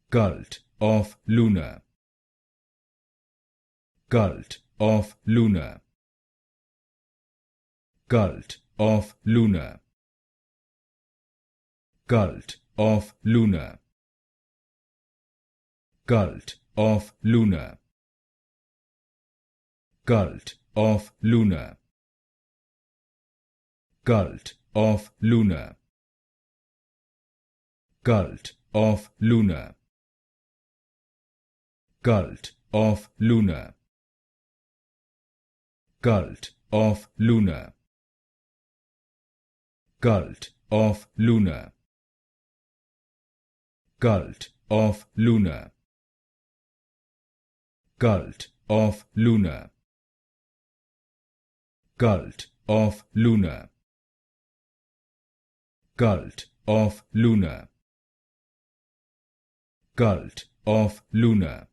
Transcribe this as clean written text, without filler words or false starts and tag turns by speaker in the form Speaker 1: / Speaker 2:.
Speaker 1: Cult of lunar. Cult of lunar. Cult of lunar. Cult of lunar. Cult of lunar. Cult of lunar. Cult of lunar. Cult of lunar. Cult of lunar. Cult of lunar. Cult of lunar. Cult of lunar. Cult of lunar. Cult of lunar. Cult of lunar. Cult of lunar.